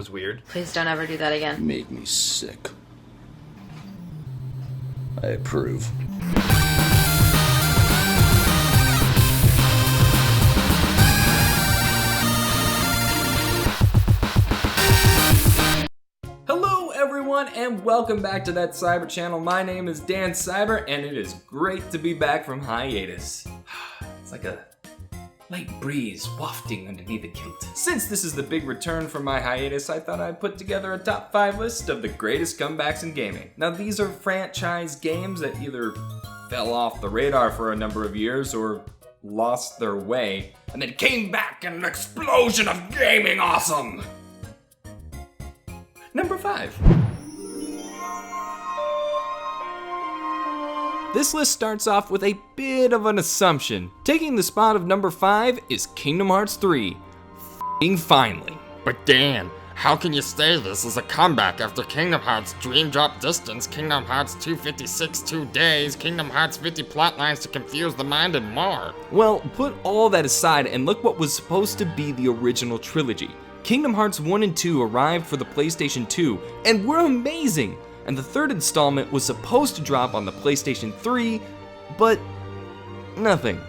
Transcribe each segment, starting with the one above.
was weird. Please don't ever do that again. Made me sick. I approve. Hello everyone and welcome back to that Cybert channel. My name is Dan Seibert and it is great to be back from hiatus. It's like a light breeze wafting underneath the kilt. Since this is the big return from my hiatus, I thought I'd put together a top 5 list of the greatest comebacks in gaming. Now these are franchise games that either fell off the radar for a number of years or lost their way and then came back in an explosion of gaming awesome. Number 5. This list starts off with a bit of an assumption. Taking the spot of number 5 is Kingdom Hearts 3. F***ing finally. But Dan, how can you say this is a comeback after Kingdom Hearts Dream Drop Distance, Kingdom Hearts 256 2 Days, Kingdom Hearts 50 Plotlines to Confuse the Mind, and more? Well, put all that aside and look what was supposed to be the original trilogy. Kingdom Hearts 1 and 2 arrived for the PlayStation 2 and were amazing. And the third installment was supposed to drop on the PlayStation 3, but nothing.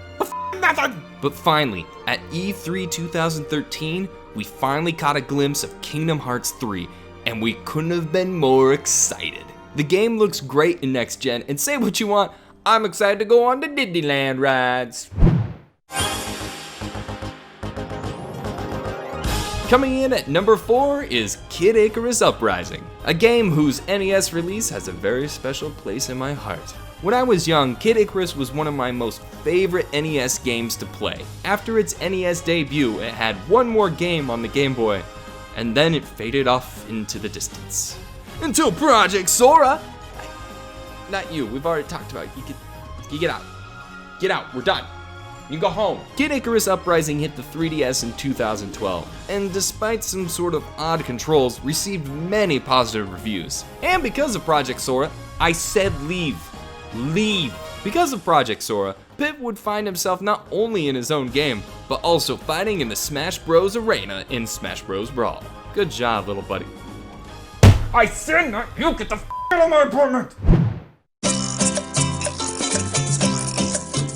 Nothing! But finally, at E3 2013, we finally caught a glimpse of Kingdom Hearts 3, and we couldn't have been more excited. The game looks great in next gen, and say what you want, I'm excited to go on the Disneyland rides. Coming in at number 4 is Kid Icarus Uprising, a game whose NES release has a very special place in my heart. When I was young, Kid Icarus was one of my most favorite NES games to play. After its NES debut, it had one more game on the Game Boy, and then it faded off into the distance. Until Project Sora! Not you, we've already talked about it. You get out. Get out, we're done. You go home. Kid Icarus Uprising hit the 3DS in 2012, and despite some sort of odd controls, received many positive reviews. And because of Project Sora, I said leave. Leave. Because of Project Sora, Pip would find himself not only in his own game, but also fighting in the Smash Bros. Arena in Smash Bros. Brawl. Good job, little buddy. I said not you get the f*** out of my apartment!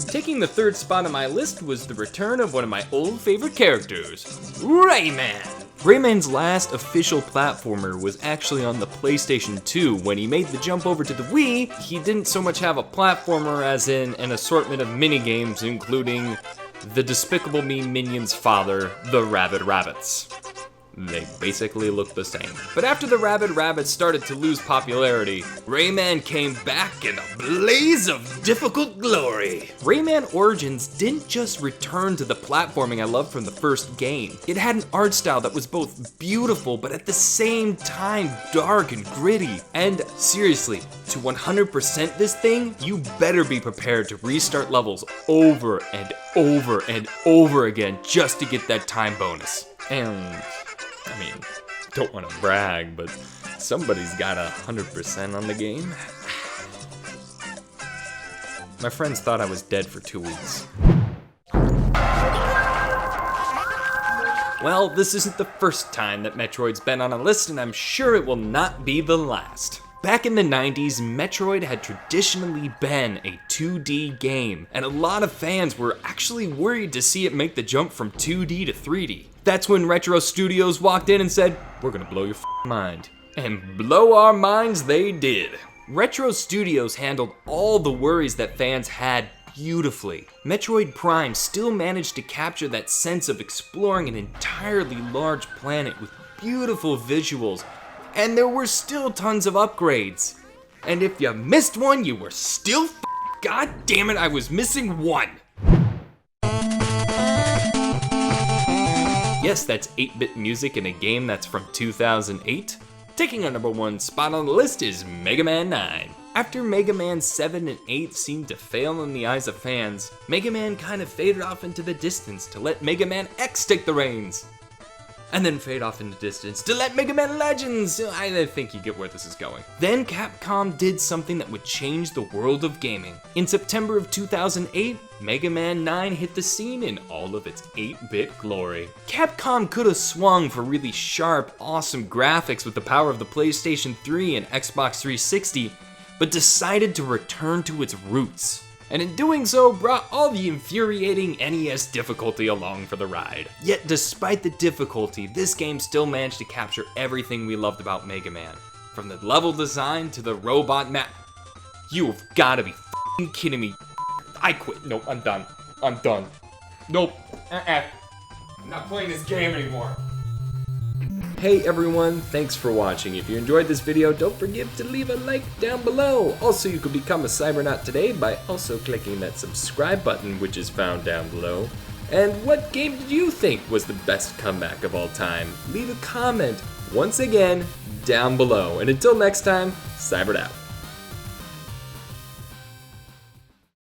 Taking the third spot on my list was the return of one of my old favorite characters, Rayman. Rayman's last official platformer was actually on the PlayStation 2. When he made the jump over to the Wii, he didn't so much have a platformer as in an assortment of minigames including the Despicable Me minions' father, the Rabid Rabbits. They basically look the same. But after the Rabid Rabbits started to lose popularity, Rayman came back in a blaze of difficult glory. Rayman Origins didn't just return to the platforming I loved from the first game. It had an art style that was both beautiful but at the same time dark and gritty. And seriously, to 100% this thing, you better be prepared to restart levels over and over and over again just to get that time bonus. And I mean, don't want to brag, but somebody's got 100% on the game. My friends thought I was dead for 2 weeks. Well, this isn't the first time that Metroid's been on a list, and I'm sure it will not be the last. Back in the 90s, Metroid had traditionally been a 2D game, and a lot of fans were actually worried to see it make the jump from 2D to 3D. That's when Retro Studios walked in and said, "We're gonna blow your mind." And blow our minds they did. Retro Studios handled all the worries that fans had beautifully. Metroid Prime still managed to capture that sense of exploring an entirely large planet with beautiful visuals, and there were still tons of upgrades. And if you missed one, you were still God damn it, I was missing one. Yes, that's 8-bit music in a game that's from 2008. Taking our number 1 spot on the list is Mega Man 9. After Mega Man 7 and 8 seemed to fail in the eyes of fans, Mega Man kind of faded off into the distance to let Mega Man X take the reins. and then fade off into distance to let Mega Man Legends. I think you get where this is going. Then Capcom did something that would change the world of gaming. In September of 2008, Mega Man 9 hit the scene in all of its 8-bit glory. Capcom could have swung for really sharp, awesome graphics with the power of the PlayStation 3 and Xbox 360, but decided to return to its roots. And in doing so, brought all the infuriating NES difficulty along for the ride. Yet despite the difficulty, this game still managed to capture everything we loved about Mega Man. From the level design to the robot map. You've gotta be f***ing kidding me. I quit. Nope, I'm done. I'm done. Nope. I'm not playing this game anymore. Hey everyone, thanks for watching. If you enjoyed this video, don't forget to leave a like down below. Also, you can become a Cybernaut today by also clicking that subscribe button, which is found down below. And what game did you think was the best comeback of all time? Leave a comment, once again, down below. And until next time, Cybert out.